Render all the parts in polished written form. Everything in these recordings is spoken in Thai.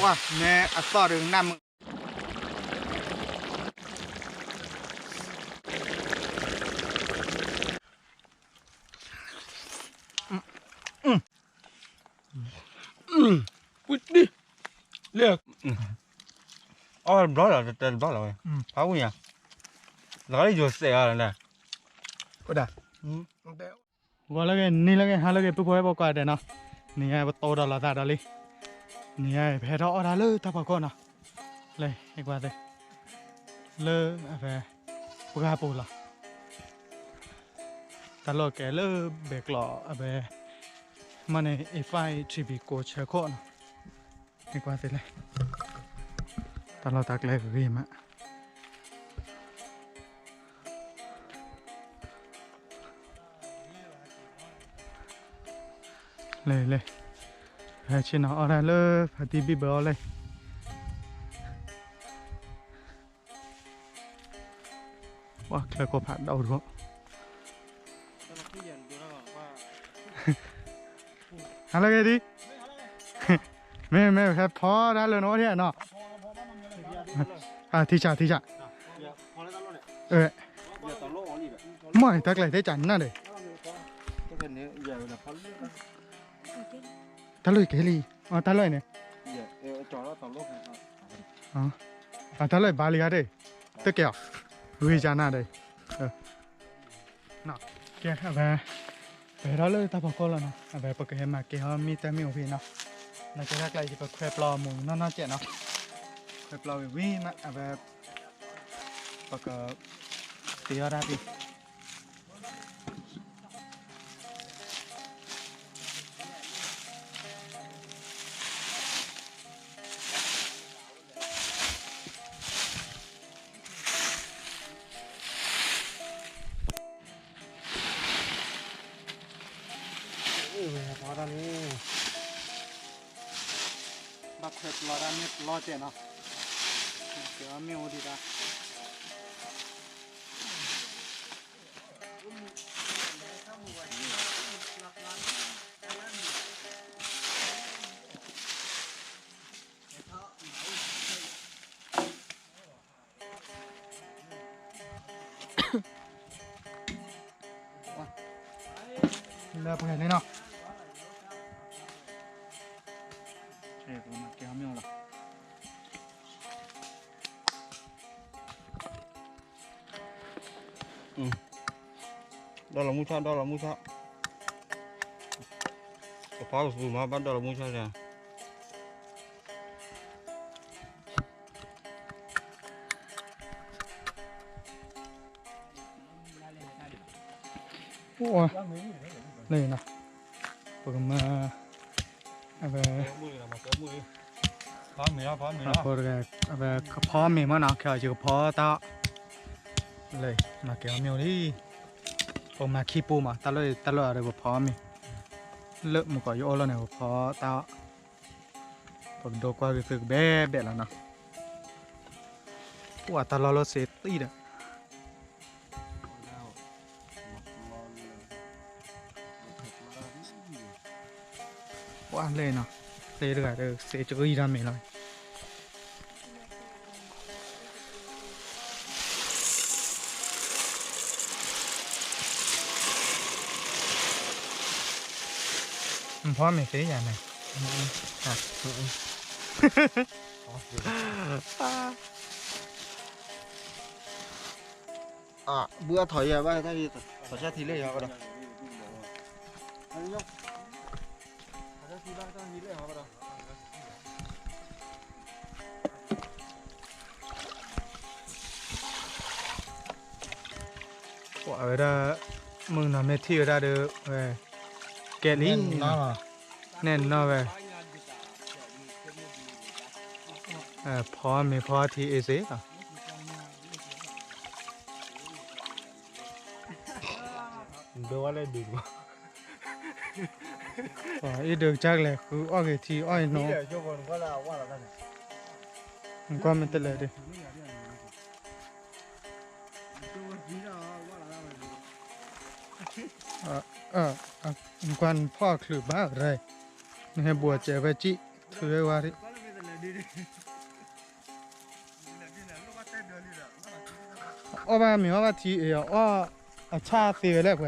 ว้าแม่อัดต่อถึงน้ำปุ๊ดดิเลือกอ๋อบล็อกเหรอแต่บล็อกเหรอพาวุ้ยอ่ะแล้วก็อยู่เสียอะไรเนี่ยก็ได้ก็แล้วกันนี่แล้วกันหาแล้วกันปุ๊บปุ๊บปุ๊บก็ได้เนาะนี่ไงว่าโตดอลลาร์ตาดอลลี่นี่ไงแพ้ดอลลาร์เลยถ้าพอก่อนเนาะเลยอีกว่าเลยเลยอะไรปุ๊บปุ๊บละตลอดแกเลยเบรกล้ออะไรมันไอ้ไฟทริปโกเชอร์โคนอีกว่าเลยตลอดตักเลยก็รีมะเลยให้ชินเอาอะไรเลยพอดีบีบเอาเลยว่าเคยก็ผ่านเอาดูอะไรกันดิไม่ครับพอได้เลยเนาะเนี่ยเนาะที่จ่าไม่ตักเลยได้จันน่ะเลยตะลุยเกลีอ๋อตะลุยเนี่ยอ๋อตะลุยบาลีอะไรตะเกียววิจารณ์อะไรน่ะแกอะไรไปเราเลยตาบอกแล้วนะอะไรปกติมาเกี่ยวมีแต่มีโอพีเนาะน่าจะรักอะไรจะเป็นแควปลอมูน่าเจ๋เนาะแควปลอวิมาอะไรปกติอะไรพี่พอตอนนี้บักเสร็จรอด้านนี้รอเจ๋เนาะเดี๋ยวมีโอดีด้าเลิกไปเลยเนาะเจ๊ผมมาเกี่ยวไม่เอาหรอกđó là mua sao cái pháo của mà bắt đó là mua sao nèโอ้เลยนะผมมาอะไรpháo mì đó พอเลยอะไรพอมีมั้งนะแค่จะพอตาเลยมาเกี่ยวมีดิผมมาขี้ปูมาตลอดอะไรก็พอมีเลิกมันก็โยแล้วเนี่ยพอตาผมดูกว่ารู้สึกแบบแล้วนะว่าตลอดเราเสียตีเด้อว่าเลยเนาะเลยเรื่อยเด้อเสียจะอีรำไม่เลยพ่อไม่เสียอย่างไรbữa thổi à ba thay thổi ra thì lấy hả đó ở đây mừng là mấy thi ở đây được về kẹt lý nên nó về phó mấy phó thì ấy dễ à đồอะไรดึง ít được chắc là cứ oi cái thì oi nó qua mình tên lại đi กวนพ่อคลืบบ้าอะไรนี่ให้บัวเจไปจิถือว่าดิอ้อบ้ามีว่าทีอ้อชาเสียแล้วไป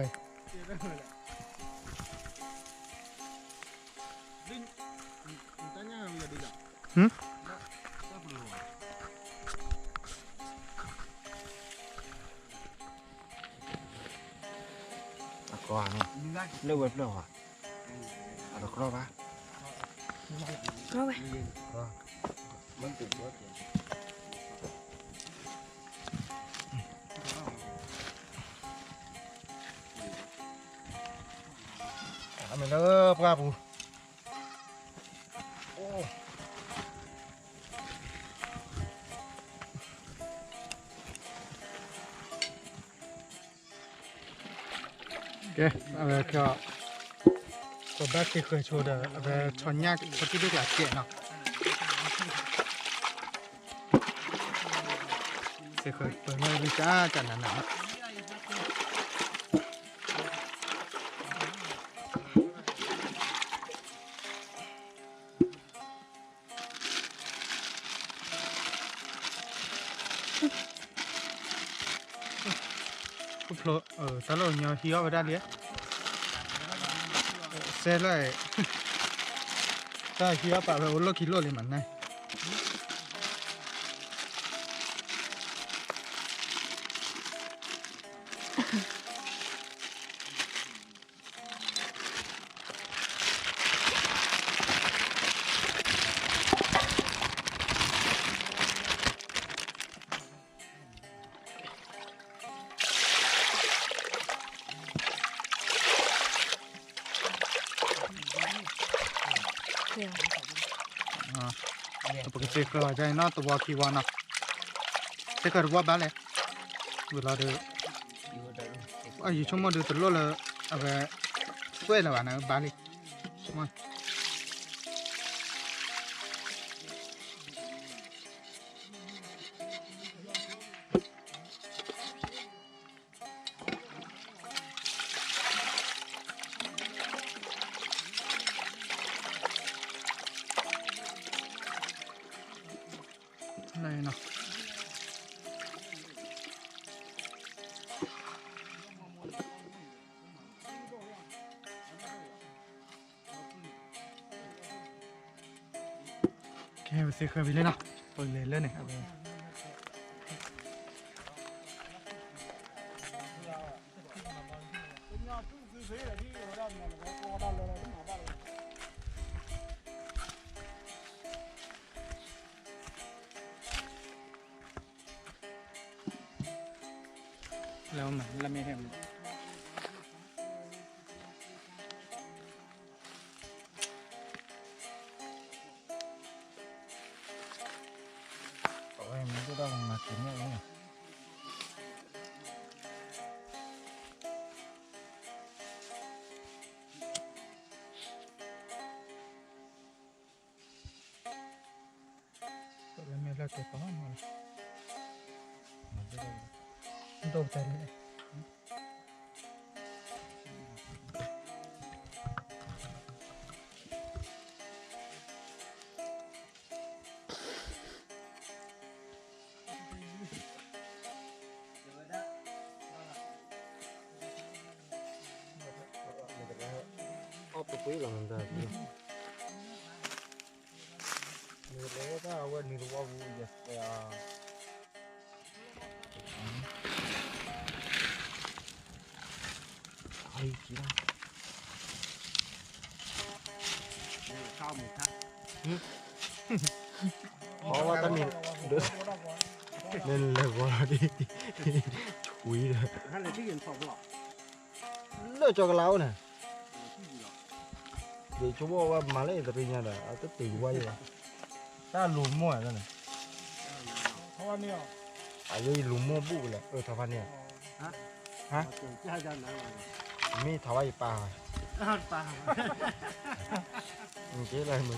หืม có à lâu bật lâu à nó có ba Có vậy. vẫn tự bớt mình nó qua bù cái cái có bác cái khởi chỗ đó về chọn nhạc có cái được là chuyện nào sẽ khởi bởi nơi đi cha chẳng là nào tao lo nhiều hiếu vào đây đi xe lại ta hiếu bảo về lo kilo liền mà này porque se que vaya no to aquí wana se que ruwa vale vừa de ai chúng mình được lo là về quê là bạn ở Bali mà này nào cái mình sẽ khởi lên nào tôi lên nàyแล้วมันละไม่เห็นem cái đó mà kiếm nhá nàyละไม่ละเก็บป้อนมาđâu tay này ốp cái quý là mình ra người lấy cái quên đi qua vui vậy ai chỉ đâu sao mình khác bỏ qua tao được nên là qua đi chuối rồi hay là cái gì phòng lọ lỡ cho cái láo này để chú bố mà lấy từ nhà đó tất từ quay rồi ta lùm mua rồi này thằng anh nè à đây lùm mua bự là thằng anh nè hả mi thằng anh pa mình chế lại mình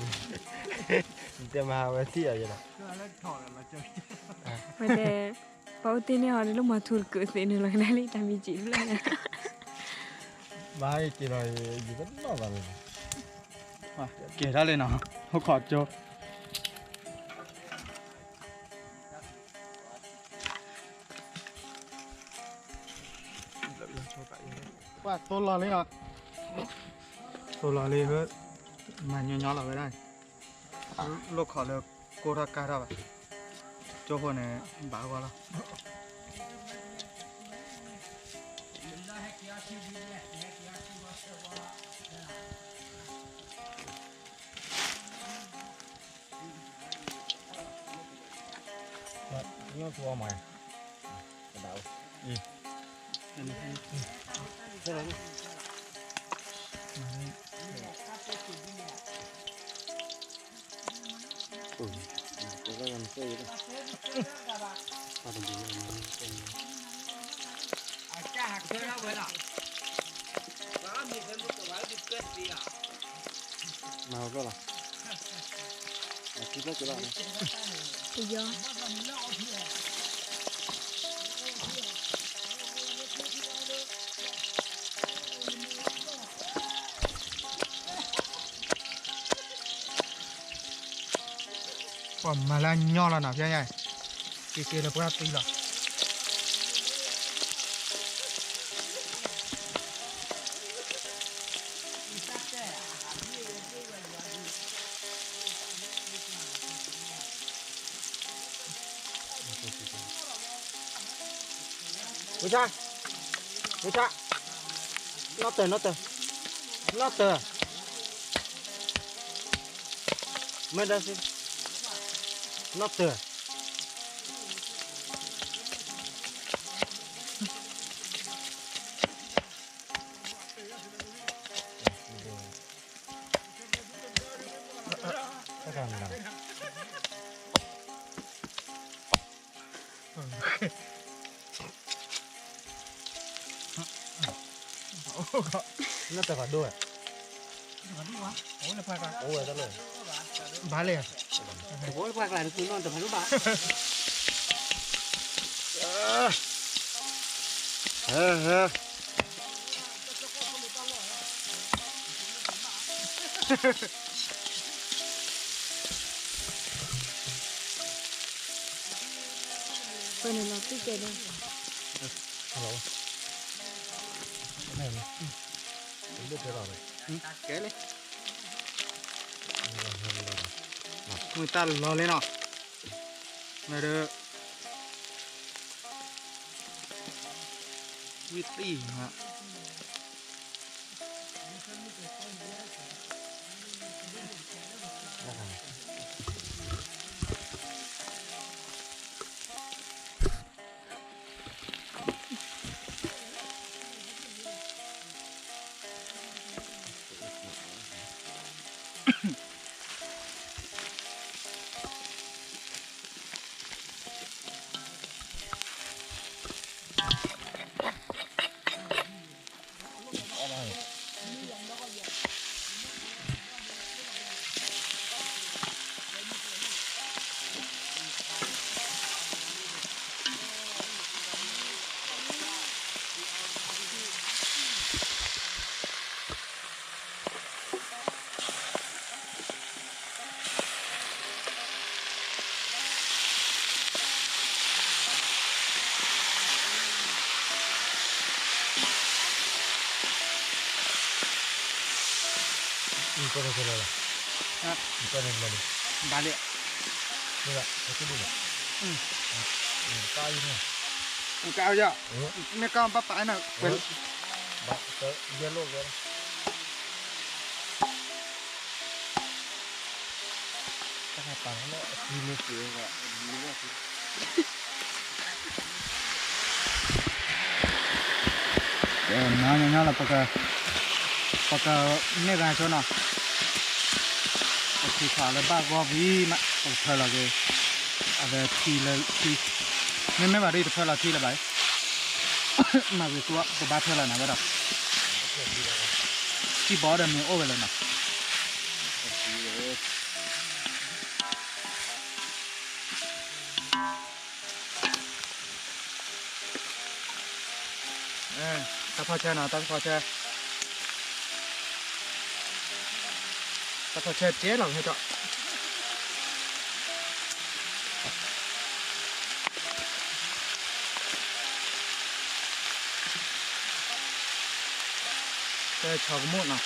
tìm hàng về thì vậy đó Mà bảo tin này họ lúc mà thua cửa thì nó lại đi làm gì chứ là Vai chỉ là gì đó nó vào rồi. kể ra lên nào không khó cho qua tôi lo lấy à tôi lo lấy hết mà nhỏ là cái này lúc họ là cô ra cá ra vậy cho con này bảo qua là Nó thua mày. Đảo. Thế này. Tôi có làm chơi đó. Nào đó là. Chỉ là này. thì do còn mà là nho là nào vậy kia là quá tí là Ngồi cha. Ngồi cha. Nó từ. Mới đây xin. Nó từ. Cái làm nào? Nó từ vào đuôi. Ủa đó rồi. bá liền Ủa quạt lại cứ non từ phải lúc bạn. bên này là cái cây đây Cái này này. Không biết thế nào này. kế lên người ta lo lên nào này được vịt đi hả Có thể là. Có thể là. bá liền Đây là cái gì này? Cao như này. cao chưa mấy con bắp phải nào quên Bạn tới yellow rồi. Các hạt tảng nó đi lên phía và nó là baka nghe ra chỗ nào thì khá là ba qua vì mà phải là cái về thì là thì nên mấy bà đi phải là thì là vậy mà về của ba phải là nào vậy đó chỉ bỏ được mình over là nào ta pha chơi nào ta pha chơi ta phải chơi chế lòng hết rồi chơi chào cái muộn nào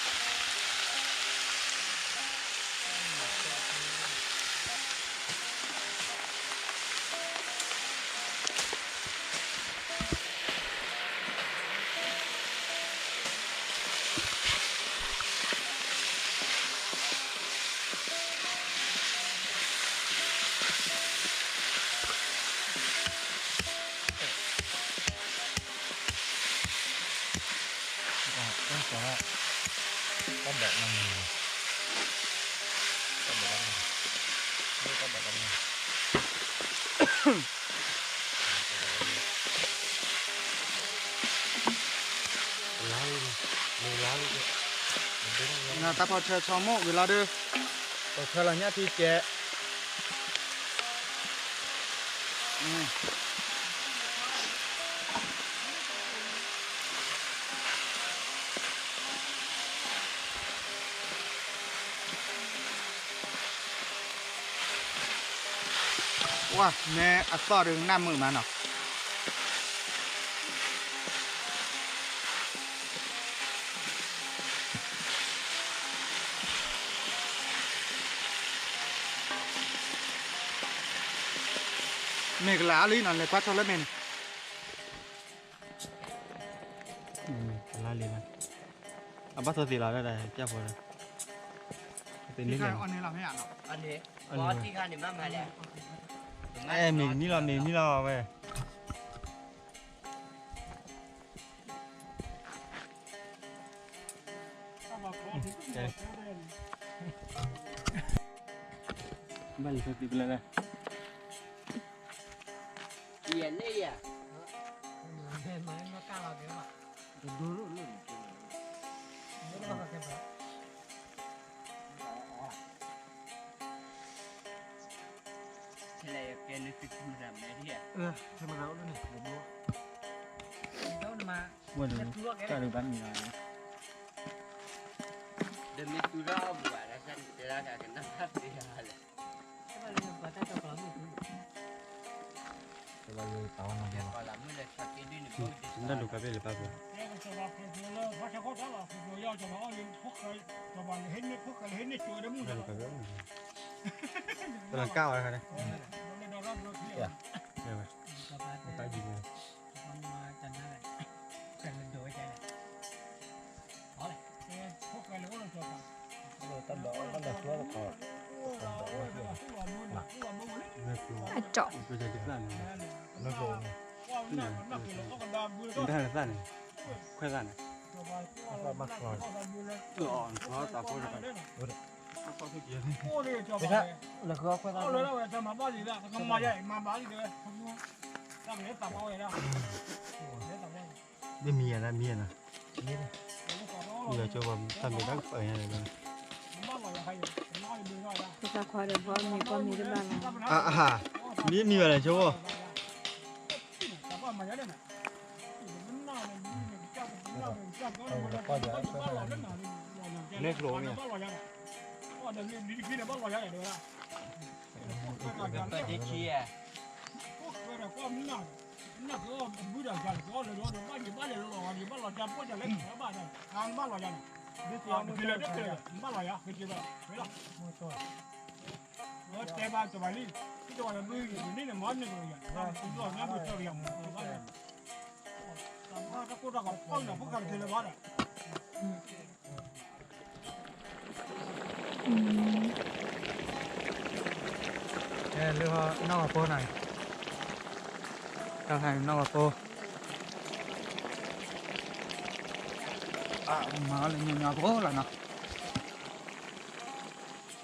có bẹt năm mươi có bẹt năm mươi có bẹt năm mươi lá đi mười lá đi là ta phải chơi chào mộ vì là đưa còn theo là nhá thì trẻ wow nè à so được 50 mà nào mẹ cái lá lý nó lại quát cho lớp mình lá liền à bắt thôi thì là đây này chắc rồi tên cái lính này anh này làm thế nào anh đi cóที่ข้านี่มามาแล้ว em mình đi lo về bây giờ thì lên đây เปลี่ยนเลยอ่ะ อะไรแกนึกถึงแบบไหนที่อ่ะ ทำไมแล้วเนี่ยผมรู้ ต้นมา quên rồi cái đường bánh gì này เดินมีตุลาบุบาแล้วฉันจะรักกันนักขัดดีอะไร แต่ว่าอยู่ตอนนั้น แต่ก่อนหลังไม่เลยสักทีนึงก็ chúng ta được cà phê được bao giờ เขาจะเขาทะเลาะคือเราจะมาเอาเงินพวกใครจะมาเห็นเนี่ยพวกใครเห็นเนี่ยตัวเดียวมึง chúng จะ ta มา được cà phê là cao rồi này เรารับเราเที่ยว đây rồi cái gì này มาจันนั่นแหละกันโดยใจเลย พวกใครเราก็ต้องจบกัน ต้นดอกต้นดอกตัวก็ à trọ bây giờ được làm ไม่โกง chúng ta là ra này khoai ra này ก็มากกว่า nó tạo phôi được rồi ไม่ใช่แล้วก็ค่อย เอาเลยแล้วจะมาบ้านgìล่ะก็มาใหญ่มาบ้านgìเลยตั้งเนี้ยตับเอาเลยนะ đây mía là mía nè giờ cho vào tầm bị đắt ở này rồi บ้านเราใครน้อยดูน้อยละ ภาษาควายเดี๋ยวพ่อมีได้บ้างนะ à mía mía này chú แต่ว่ามาเยอะเลยนะมันน่าเลยเจ้าเจ้าก็บ้านเราเนี่ยนะบ้านเราเนี่ยก็เดี๋ยวนี้ดีๆบ้านเราเนี่ยเดี๋ยวละ ก็จะเชียร์ พวกเราก็มีน่ะน่ะก็บูดาจันก็เลยว่าบ้านอยู่บ้านเราบ้านเราจะพูดจะเล่นบ้านเราทางบ้านเราเนี่ยเดี๋ยวเดี๋ยวบ้านเราเนี่ยคือจะแบบเวลาแต่บ้านตัวนี้ที่ตัวเราดูนี่เนี่ยมันเนี่ยตัวเนี่ยตัวเนี่ยตัวเนี่ยบ้านเราทำข้าวก็เราก็ป้อนเราพวกเราเทเลบ้าน nè lưu họ nó vào phố này thằng này nó vào phố à mà là nhiều nhà phố là nào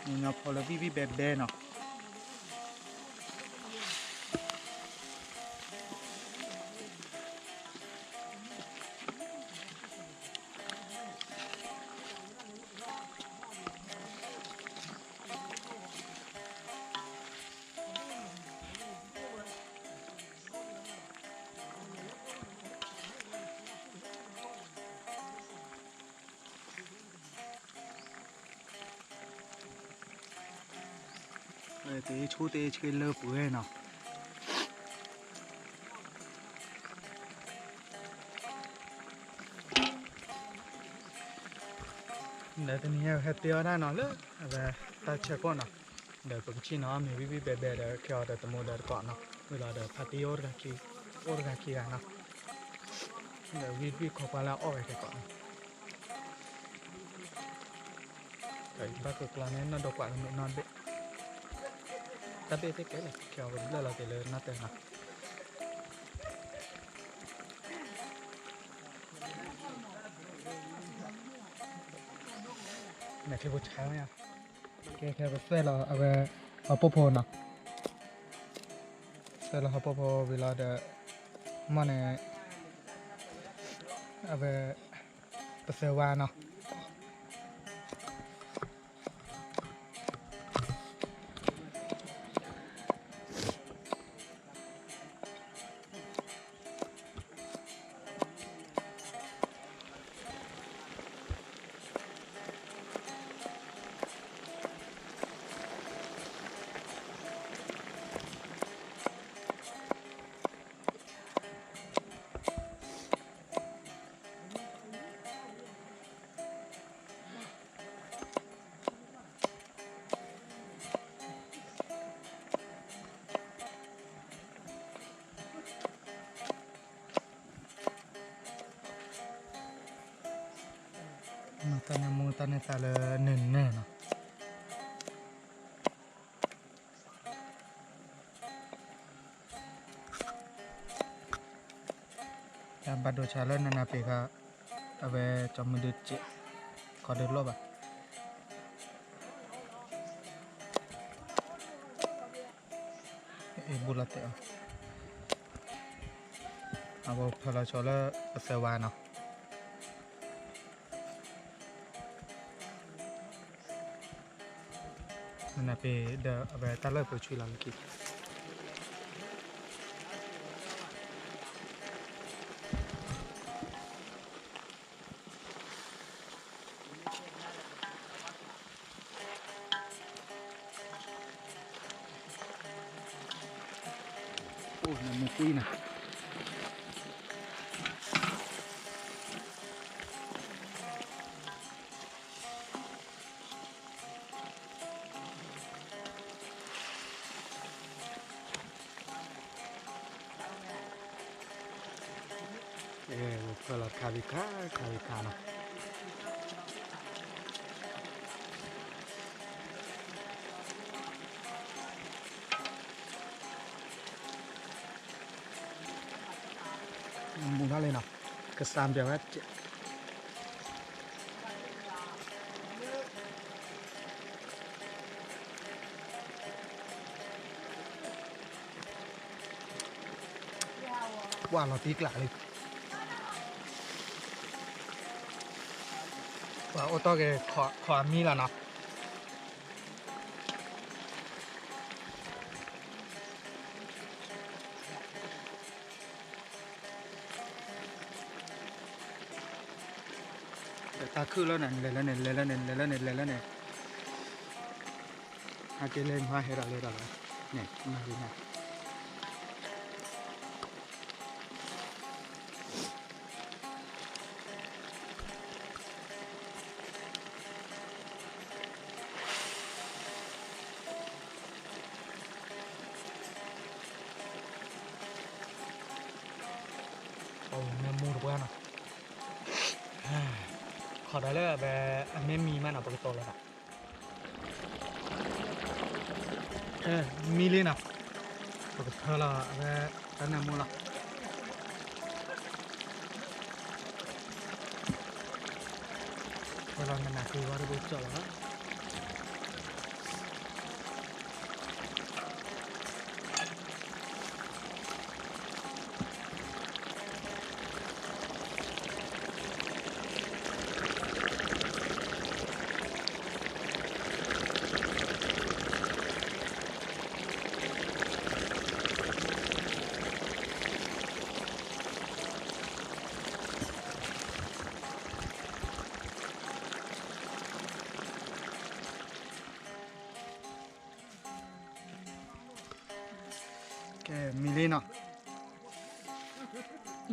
nhiều nhà phố là vi bè bè nào te chote che le pue no để tình yêu hết tiêu ra nó nữa về ta chơi con nó để cũng chỉ nó mình bị bé bé để kéo để tụi mình để con nó bây giờ để party orga kia nó để bị khó qua là oi cái con đấy bác cực là nên nó độc quả mình non đấy ta biết cái này kéo vẫn là cái lớn nó tên nào này thì bút cháo nha cái bút phê là về popo nào phê là popo vì là để mà này về phê hoa nào tanya tala nene no ya bado chala nana peka abe chamudut che kode lo ba bulate abo phala chola sewa no nana pe da abe tala po chui la ki nằm quy nè kalau kawika no bunga lên nào kesan banget wah nó tiếc lại wah ô tô cái khó mi là nó ta khư lên này hai cái lên hoa hết rồi này mà đi này nem mua được quá nàoขอได้เลยแบบไม่มีมันเอาไปโตแล้วนะมีเลยนะปกติเธอละแบบตอนนั้นมูละเวลามันหนักคือว่าเราจะแล้ว เ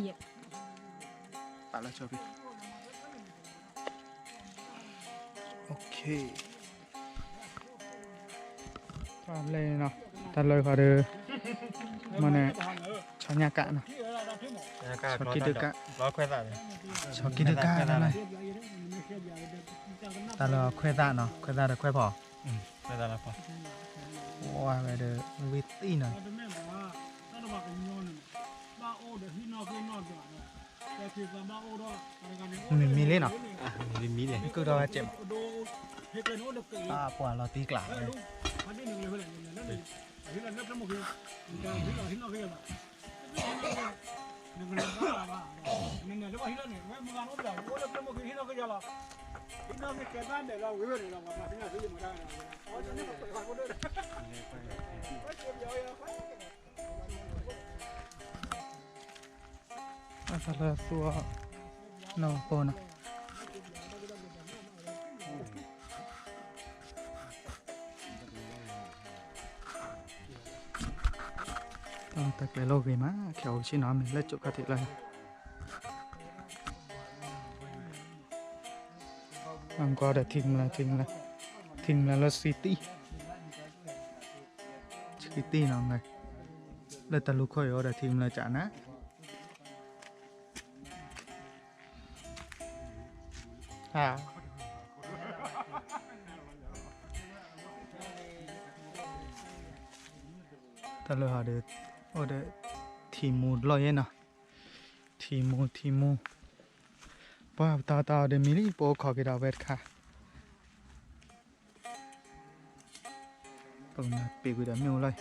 Yep. Pak lah coba. Oke. Lên nào, ta lời vào được mà này cho nhà cạn nào, cho kia được cạn, Lo khoe tạ này. cho kia được cạn này, ta lời khoe tạ nào, khoe tạ được khoe bỏ, Khoe tạ là phải. wow về được vịt tí này, mình lên nào, Đi mí này. cứ đó chém, quả là tí cả này, ta lời xua, no phone nào. Tại cái lô gì má kiểu chỉ nói mình lấy chỗ cái thịt này làm qua để thịt là city nào này lấy ta lúc khơi ở để thịt là chả ná à ta lừa họ để ở đây thì một loại nào thì một bao ta để mình bỏ khỏi cái đầu vẹt cả bằng bị cái đó nhiều lại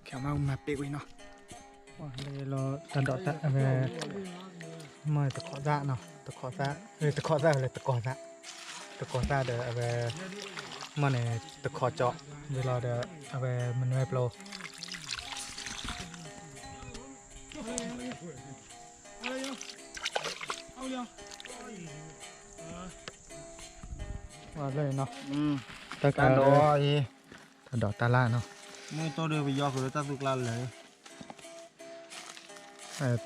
kéo mau mà bị quên nó đây là tận đọt tạ về mời tật khó dạ nào tật khó dạ về tật khó dạ là tật khó dạ để về mà này tật khó chọn vì là để về mình về pro và đây nó tất cả đó gì? tận đọt ta la nó Mới tôi đưa về do của ta tục lanเลย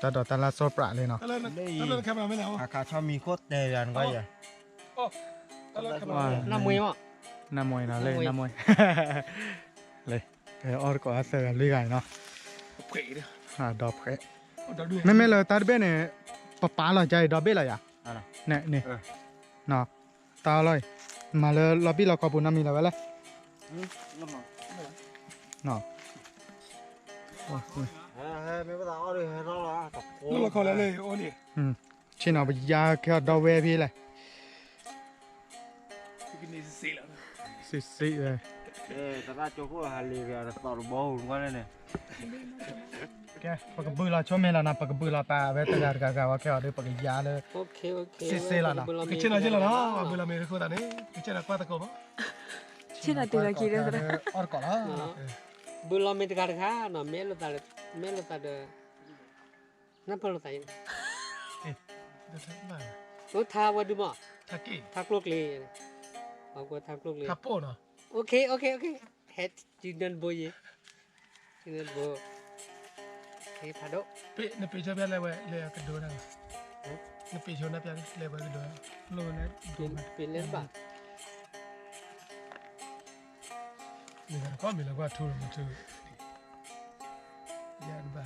ตาดอตาลาโซปราเลยเนาะ อาคาชอบมีโคตรเตรันก็อย่า น้ำมวยมั้ง น้ำมวยเนาะเลยน้ำมวยเลยออร์ก็อาศัยกันเลยไงเนาะดอกเพะไม่เลยตาเบ้เนี่ยป้าเราใจดอกเบ้เลยอ่ะเนี่ยเนาะตาเลยมาเลยล็อบบี้เราขบุนน้ำมีแล้วเว้ยเนาะ ไม่เป็นไรเอาเลยเราละตบโค้ Nó là còn lại này, ô nè. ชินเอาไปยาแค่ดอกเวพี่เลย Cái này xì lắm. สิเลย แต่ถ้าโจ้ก็หาลีเรียร์ต่อรูปหุ่นก็ได้เนี่ย แกปากบือเราชอบเมล่ะนะปากบือเราปาเวทยากาว่าแค่เอาด้วยปากยาเลย ok ok Xì là nào? Cái trên này nó, vừa là mình không ta đấy. Cái trên là qua ta cổ. Trên là từ là kia đấy rồi. ออร์ก่อนละ bữa lo mình cả khá nó mẹ lo ta được nó bao lo tay nó tha qua đúng không Thaki. thắc luộc lì học qua thắc luộc lì Capo nó. ok hết chỉ nên bôi gì chỉ nên bôi cái phá độ Nó bị cho bé lại vậy, lại cái đồ này. Nó bị cho nó bé lại vậy cái đồ. Lô này. pin lên bả Mình có mình là qua thu một thứ. Dạ ba.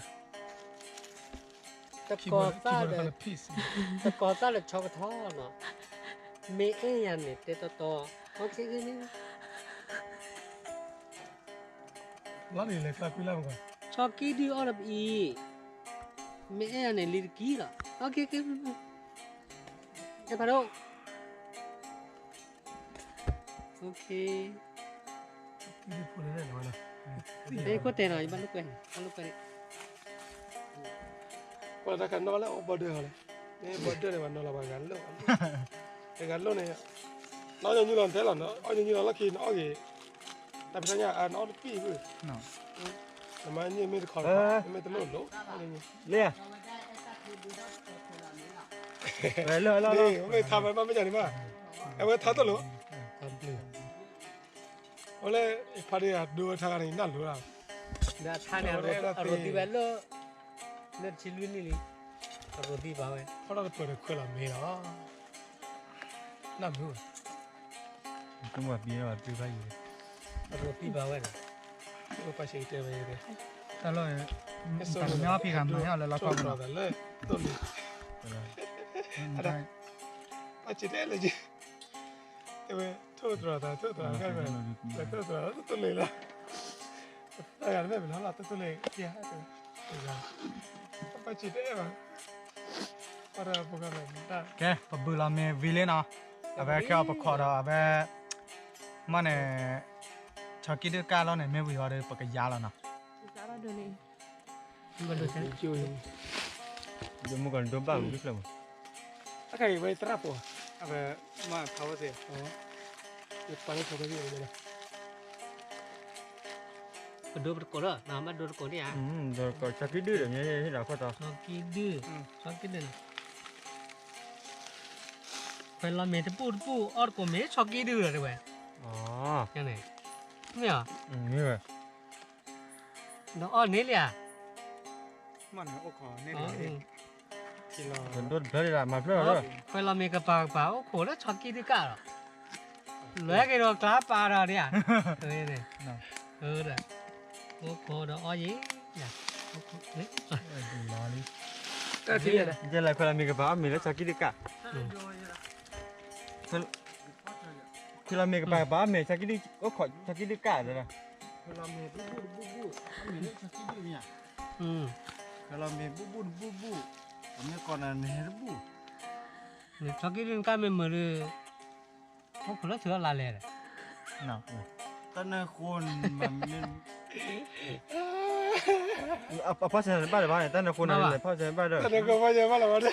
ta Khi có mà ta là là piece. ta có ta là cho cái thó nó mẹ em này tê to ok cái này Lá này lại pha quý lắm rồi. cho cái đi ở đập y mẹ em này liệt ký rồi ok cái phá độ ok Cái phụ này này nó. đây có tiền rồi bạn lúc quen Qua ta cần nó là border rồi. Cái border này mà nó là bằng gắn lô. Cái gắn lô này nó như là thế là nó như là khi nó gì tại sao nhà nó bị rồi เนาะ怎么你没得考虑？没得路路， လေလေလေ 对，我们他们没讲的嘛，哎，我他的路，我来怕的啊，路他那那路啊， ဒါထားနေရိုတီပဲလို့လက်ချီလွင်းနေလေရိုတီပါပဲ 后来过来快了没了，那没有， သူကပြေတော့ပြေးပါယူ ရိုတီပါပဲ 我把鞋带回来的， တယ်လို့တမြောက်ဖိကမရလဲလောက်ကောက်တော့ 的嘞，都没，把鞋带了就，因为偷着的，偷着看看，偷着都累了，哎呀，没了，都累，呀，对吧？把鞋带嘛，把它不干了，那。 ကဲပပူလာမေဗီလင်းနော်အဘဲခေါပခေါ်တော့အဘဲမနဲ့ချက်ကီတကာလောနဲ့မေဝီဟောတဲ့ပကရလာနော် စားတော့လေ ဘယ်လိုလဲ 就 ဒီမကန်တော့ပါဘူးဒီဖလမ 大概以为是那不，那个嘛，跑过去，哦，就把那跑过去了。 ဒိုဘကောနာမဒိုကောနေอ่ะ တော့ချက်ကိဒရမြဲဟဲ့လာခတ်တော့ ချောကီဒူချောကီဒူဖဲလာမေတပူပူအော်ကိုမေချောကီဒူရတယ်ပဲ အော် ကျန်တယ်မင်းอ่ะ နေပဲ တော့အော်နေလေอ่ะ မနဲ့ဥခေါ်နေ အော် တယ်ဒီလို တော့ဘယ်လာမဖလဲတော့ ဖဲလာမေကပါပါအိုခိုလဲချောကီဒူကတော့လွဲကြတော့ကလာပါတော့တဲ့ဟဲ့နေဟုတ်တယ်โอ้โหတော့အော်ကြီးညာလေ လာလီ 这听的， ကျလာခလာမီကဘာမီလဲချက်ကိဒကခလာမီကဘာမီချက်ကိဒကိုခေါ်ချက်ကိဒကတယ်လား ခလာမေဘူဘူဘူဘူအမေချက်ကီဒီညာ อืม ခလာမေဘူဘူဘူဘူအမေကောနာနေဘူ นี่ชอกี้din ka me mo le ho ko la thua la le နော်တနခွန်မမင်း အဖာစံပါတယ်ဗျာတန်းခုနကဖာစံပါတယ် 这个发现完了，我这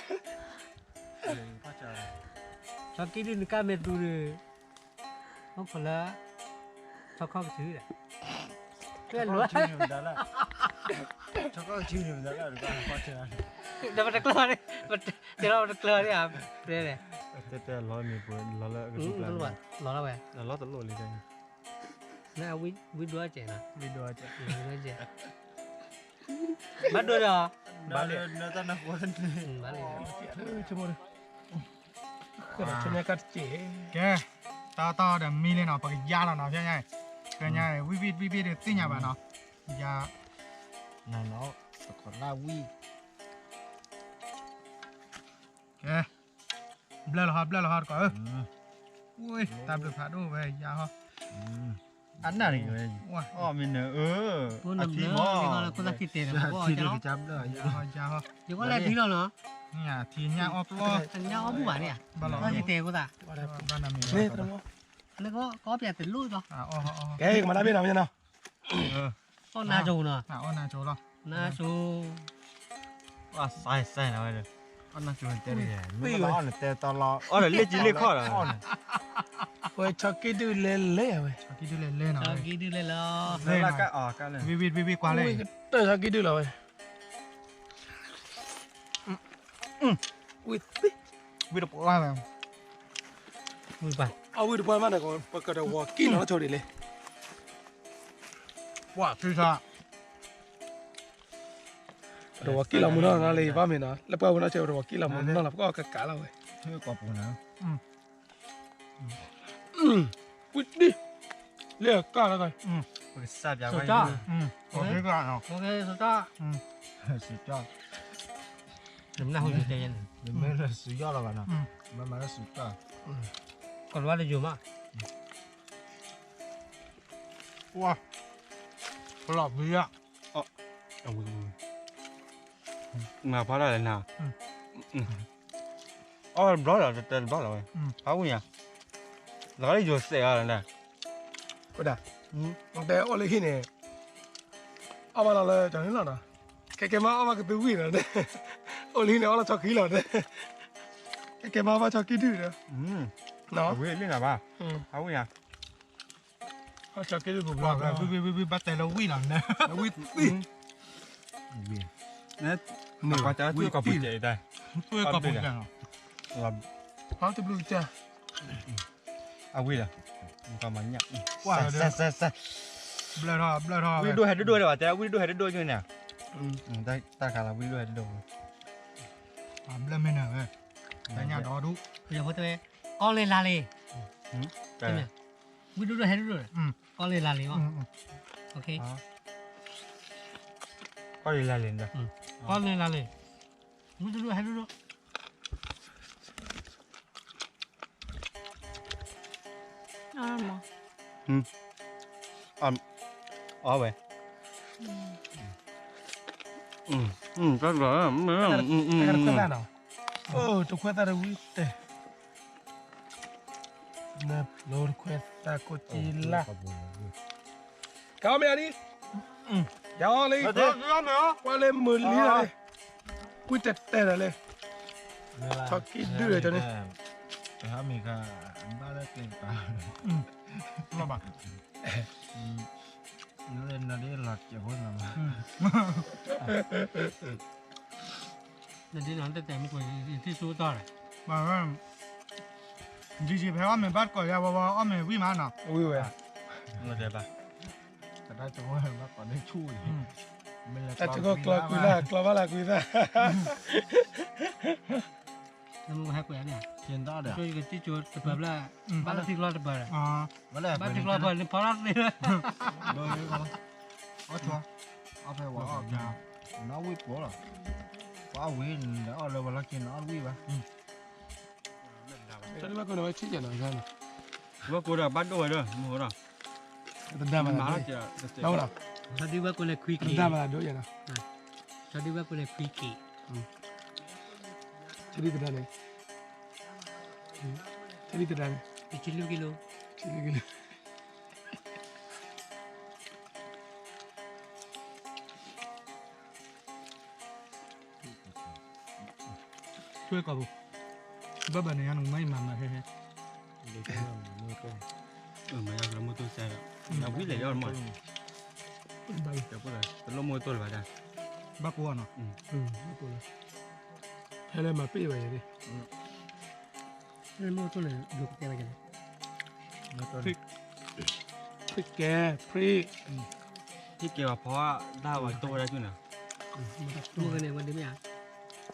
ဖတ်ချာ ชอกี้din ka me tu le ho ko la chok khok chu le ကဲလို့ချင်းနေတာလားချောကောချင်းနေတာလားဒီကဖတ်ချာ da ba kla le te ra ba kla le a pre le တဲ့လောမီပေါ်လောလောက อื ဒီ ม ပလန် lo ba lo la ba လောတလို့လေးတယ် na wi do che na ဗီဒီယိုချက် wi do che ba do da ဘာလဲနတနခွန်နေ ba le 什么的，这个全面看姐， ကဲတာတာတဲ့မီလင်းတော့ပကရလာတော့ပြန်ရိုင်းပြန်ရိုင်းဝီဝီတဲ့တင်ညာပါနော်ညာ နာနော်စခလာဝီ ကဲဘလလဟာကောဝေးတပ်လို့ဖာတော့ပဲရာဟော အန်နာရီပဲ ဝါ အော်မင်းအ ko na me ni ko la ki te na bo ဒီ cha လို no ကြမ်းတော့ ရာဟောရာဟော yo ko la di lo no ညာတီညာအော်ပလော nya o bu ba ne ဘလော ko ki te ko da ဘာနာမီ 那怎么？ le ko pya te lu do အော်ဟောအော် 给干嘛那边那边呢？ ko na jo no အော်နာကျော်လား na so 哇ဆိုင်လာတယ်အန်နာကျွန်းတဲ့တယ် မင်းတော့တဲ့တော်လာ အော်လက်ကြီးလေးခေါ်တာ 我超给都来来喂， ကီတူလေလဲနော် cho ki di le lo လဲလာကအော်ကလည်း ဝီကွာလဲ 对，超给都了喂。喂， ဝီတော့ပွားတယ် wi ba 啊，喂，这帮嘛那个，我觉得我给了超的嘞， ဝါသူစား 我给了木那那里方面呢，那不我那就我给了木那了，不过干了喂。 ထွေးကောပူနော် 喂，你，你干了个？ ဟိုစပြပါ so da ဟိုဒီကနော် okay so da စစ်ကြော nem na hu de yen ဒီမဲရစရလာကနော်မမရစတာ ko wa le jo ma ဝါဘလော့ဘီယာ ငါဖားလာလည်းနာအော်ဘလောလာတယ်ဘလောလာဟာဝင်ရလာရီကျော်ဆက်ရတယ်လား 不的，但我来看呢，阿妈那了讲你了呢，给妈阿妈个都喂了的，我来呢我来超给了的，给妈妈超给丢的，喏， ဝေးလင်းလာပါ 嗯， ဟာဝင်ရ เขาจะกินกูบ ว่า อก แบ แล้ว บวิบัตแต่เราวิ่งหลังนะวิ่ง เนี่ยนี่ก็จะช่วยกับผู้ใหญ่ได้ ช่วยกับผมกัน เรา เขาจะรู้จ้ะ เอาวิ่งอ่ะมันก็มันเนี่ย ว่า ใส่ใส่ใส่ เบลอเบลอ วิ่งด้วยให้ด้วยเลยว่ะแต่วิ่งด้วยให้ด้วยอยู่เนี่ยได้ตาขาเราวิ่งด้วยให้ด้วย เบลอไม่เหนื่อยแต่เนี่ยรอดู อย่าพูดเลยก้อนเลยลาเลย แต่ ใช่ไหมวิดูด้วยให้ดูด้วยก้อนเลยลาเลยอ๋อโอเค ก็เลยละเลนจ้ะ ก้อนเลยลาเลยวิดูด้วยให้ดูด้วย อ้าวหมอ อ๋อไปก็เหรอแต่ก็ได้เนาะโอ้ทุกคนแต่รู้แต่เนี่ยโลดคุยแต่ก็จีละก้าวไม่ได้ยาวเลยว่าเลยมือลีเลยกูจะเตะเลยชอบกินด้วยจังเลย แต่ถ้ามีก็บ้าแล้วเก่งตา เราบ้า เล่นอะไรหลักจะพูดมา เดี๋ยวนี้น้องแต่ไม่ควรที่สู้ต่อเลย บ้าจีแพ้ว่ามันบัดก่อนยาว่าอ้อมมันวิ่งมาหน่ะ อุ้ยเว้ย มาเดี๋ยวป่ะ แต่ได้จะว่ามาก่อนได้ช่วย แต่จะก็กลัวคุยละกลัวว่าละคุยละ แล้วมึงให้กูเนี่ย เขียนได้เด้อ ช่วยกันที่จุดแต่แบบละบ้านที่รอดแบบ อ๋อ มาแล้ว บ้านที่รอดแบบนี่พอรักเลย โดยก็เอาชัวเอาไปว่าเอายาวน้าวิ่งปัวหรอว่าวิ่งแล้วเอาเลยวันละกินเอาวิ่งวะ จะได้ว่ากูเนี่ยชี้เจนหน่อยกัน ว่ากูจะบัดด้วยด้วยมึงเหรอ แต่ได้มา มา แล้ แล้ว วจะ เราล่ะ ชอบดีว่ากูเลยคุย แต่ กี่ ได้มาแล้วด้วยนะ ชอบดีว่ากูเลยคุยกี่ ชี้ดีแต่ได้เลยชี้ดีแต่ได้ อีกชิ้นลูกกิโล ชี้ดีกัน ช่วยกับบ้าบ้านเนี่ยหนูไม่มาเฮ้ย มือก็ มาแล้วมือตัวแซ่เราวิ่งเลยยอดหมด ไป เดี๋ยวพูดเลยเป็นลมมือตัวเลยจ้ะ บ้ากลัวเนาะ ไม่ตัวเลยให้เลยมาปีไปเลยดิ แล้วมึงตัวเลยดูแกไปกัน พริกแกพริก ที่เกี่ยวเพราะว่าได้ไว้ตัวได้จุน่ะ มึงเนี่ยวันนี้ไม่อ่ะ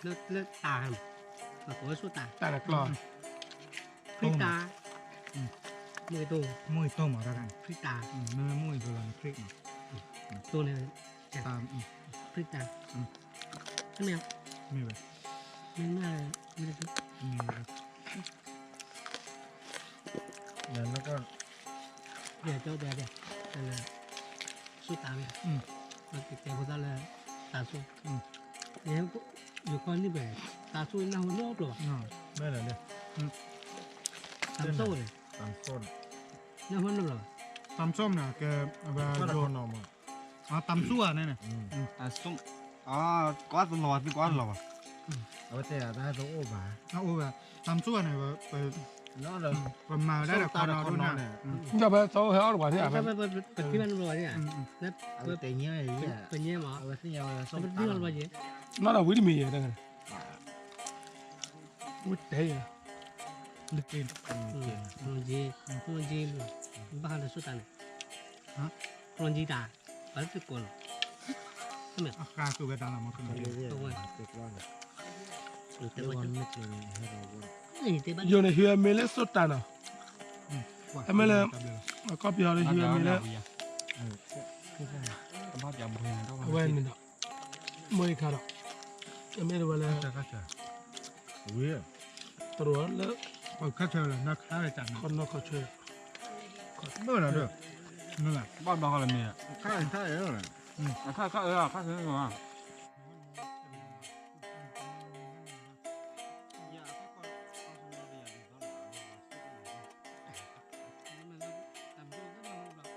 เลิกตาครับมาขอสู้ตา แต่ละกลอน พริกตามือตัว มุ้ยต้มมาได้กัน พริกตา ไม่มุ้ยตัวละพริก ตัวเนี่ย ตาม พริกตาใช่ไหมครับ มีไป ไม่อะไรไม่ได้ มี แล้วก็ เดี๋ยวเจ้าเดี๋ยวแต่ละสู้ตาไหมมันติดแต่คนละตาสู้เนี่ยอยู่คนนี่แบบตาสู้น่าหัวโลกหรอ ไม่เลยเนี่ย ตามโซ่เลย ตามต้น น่าหัวโลกหรอ ตำส้มนะแกแบบ ก็ โย โด น นออกมา อ๋อตำซั่วนี่นะ ซุ่มก้อนตัวที่ก้อนเรา เอาแต่ได้ตัวโอ้บ่า เอาแบบตำซั่วเนี่ยไป แล้วเรา ประมาณได้แต่คนเราดูนะ จะไปโซ่เหรอหรือว่าที่ ไปไปที่มันรวยเนี่ยแล้ว เอาแต่เงี้ยไอ้เงี้ย เป็นเนี่ยหมอ เอาไปที่ยาวส้ม เป็น ตา ที่มันรวยเยอะ นั่นเราวิ่งมีอะไรกันวิ่งเตะ ลึกกิน คนจีคนจีบ้านเราสู้ตาเนี่ยคนจีตาอะไรที่ก่อนใช่ไหม อาการคือเวลาเรามาขึ้น เรื่อยๆติดว่าเนี่ย แต่ว่า วันไม่เจอให้เราวน นี่แต่บ้าน อยู่ในเฮือเมลสุดตาเนาะทำไมเลยก็เปียวในเฮือเมล ต้องพักยาบุญต้อง เว้นนี่เนาะมวยขาดไม่รู้ว่าแล้ว จะก็จะวิ่ง ตัวแล้ว เอาข้าวเชลล์นักข้าวจัดนะ คนนอกเขาช่วย เมื่อไหร่เด้อ นั่นแหละ บ้านบ้านอะไรมีอ่ะ ข้าเออเลย ข้าข้าซื้อมา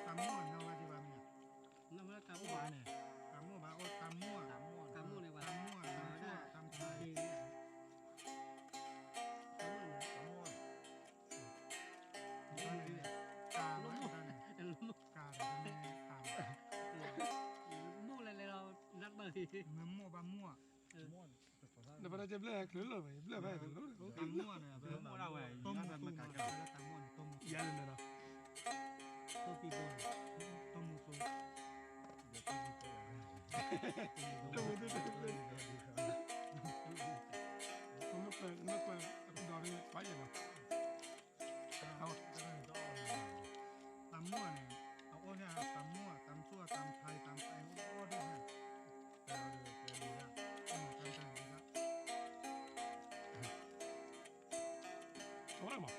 ตำมั่วเนาะที่บ้านเนี่ยตำมั่วโอ้ตำมั่วตำมั่วตำมั่วตำซั่วตำไทยกาไว้กา มันมั่วบ้ามั่ว เดี๋ยวเราจะเลือกหรือเลยเลือกไปหรือเลย ตำมั่วเนี่ย Mua đâu vậy? ต้ม Nó ต้ là ม mặt ต้ม cả ตำมั่วต้ม ยันเลยนะ ตัวปีโป้ ต้มซุป ผมไม่เปิดดอรี่ไปยังไงเอา ตำมั่วเนี่ยเอาโอ้เนี่ยตำมั่วตำซั่วตำไทยตำไทยโอ้ด้วยเนี่ยแต่เราเดี๋ยวดีนะตำไทยดีนะ โอ้ยมา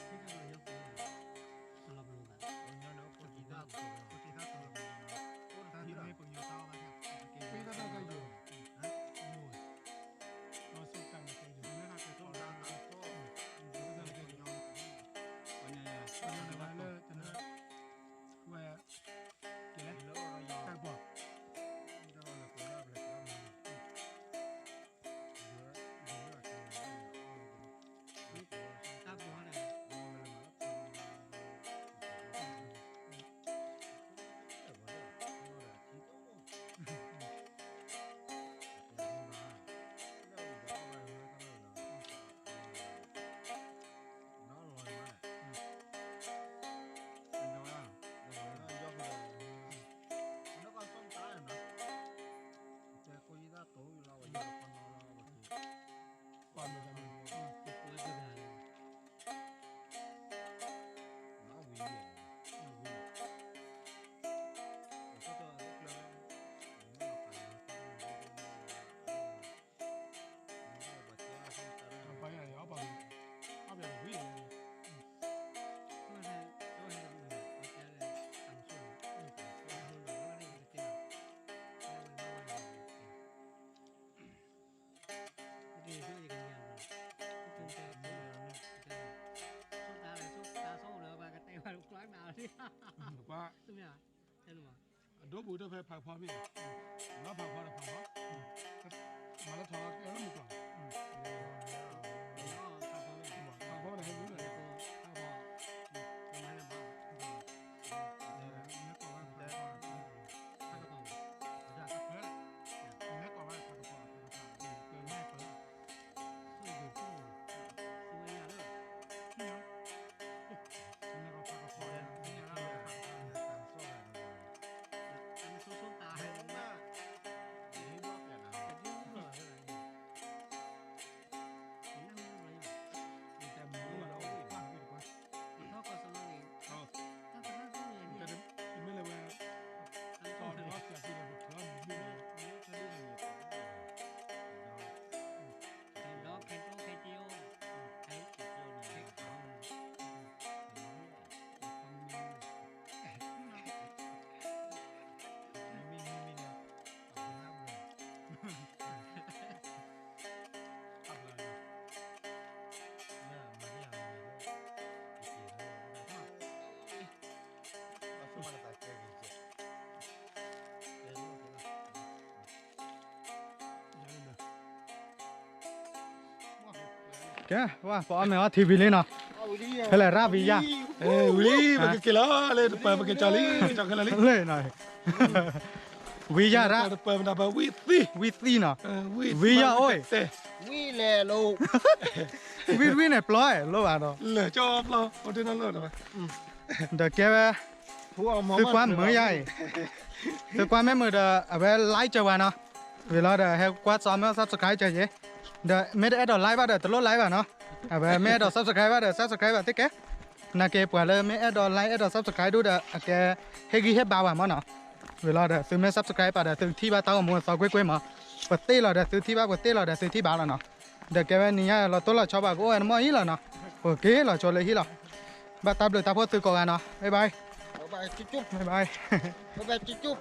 ที่เรายกสำหรับลูกอ่ะ โคจิท่าตัวถ้าที่ไม่ปุ่นยาวเท้าไปเนี่ย ปีนั้นก็อยู่เราสู้กันกันอยู่ ไม่น่าจะต้องการตำซั่วก็จะเป็นยาว Con nhà ตอนนั้นว่าเลิกตอนนั้นว่าเกี่ยวกับการบอก ตาบัวเลย ก่อนเลยกัน ตัวตัวจะได้ ไปไหนเอาไปเอาไปวิ่ง ตัวให้ตัวให้เราตัวจะได้ทำส่วนตัวให้เราเรื่องเตี้ยแล้วมันว่าดีช่วยกันอย่างจนจะสู้ตาเลยสู้ตาสู้เลยมากระเตะมาลูกล้างดาวที่ ว่า ตุ้มเนี่ยใช่หรือเปล่า ดูบูดูเพย์ผักพอพี่แล้วผักพอแล้วผักพอมาแล้วทอแล้วมึงก่อน อ๋อข้าวโพด ผักพอได้ให้รู้เลย ข้าวโพดทำไมนะบ้างข้าวโพด สู้อยู่สู้สู้อย่างเลยทำสู้สู้ตาให้มันมากจะยุ่งเหรอนั่งอะไรเขาก็สมัยนี้ถ้าเป็นนักเรียนเนี่ย ไม่เลยว่าตอนนี้จะกินอะไรบ้างไม่รู้ แข่งดอกแข่งโต๊ะแข่งเจียวแข่งเจียวแข่งเขาแกว่าพอเอาแม่ว่าทีวีเลยเนาะเฮ้ยราบียา เอ้ยวิลลี่มันกินแล้วเลยเปิดมันกินจอลี่จอกันเลย เลยหน่อยวิยาระ เปิดมันดับวิซี่ วิซี่เนาะ วิยาโอ้ย วิแลลูก วิเนี่ยปล่อยโลอ่ะเนาะ เหลือจอบเราเอาที่นั่นเลยนะ เดี๋ยวแกว่า ผู้เอามา ซื้อความเหมือนใหญ่ซื้อความไม่เหมือนเดี๋ยวเอาไปไลค์จะว่าเนาะเวลาเดี๋ยวให้กวาดซ้อมแล้ว subscribe จะเยอะเดี๋ยวไม่ได้เดี๋ยวไลค์ว่าเดี๋ยวตลอดไลค์ว่าเนาะเอาไปไม่เดี๋ยว subscribe ว่าเดี๋ยว subscribe ว่าติ๊กแกนักเก็บกว่าเลยไม่เดี๋ยวไลค์เดี๋ยว subscribe ดูเดี๋ยวแกให้กี่ให้บ่าวมั้งเนาะเวลาเดี๋ยวซื้อไม่ subscribe ป่ะเดี๋ยวซื้อที่บ้านเต้าหมูซอยกล้วยๆมาปกติเราเดี๋ยวซื้อที่บ้านปกติเราเดี๋ยวซื้อที่บ้านแล้วเนาะเดี๋ยวแกว่านี่เราตัวเราชอบแบบโอ้ยมันอีแล้วเนาะโอเคเราชอบเลยที่เราบ้านตับเลยตาพูดซื้อก่อนเนาะบ๊ายบาย บ๊ายบายจุ๊บ บ๊ายบาย บ๊ายบายจุ๊บ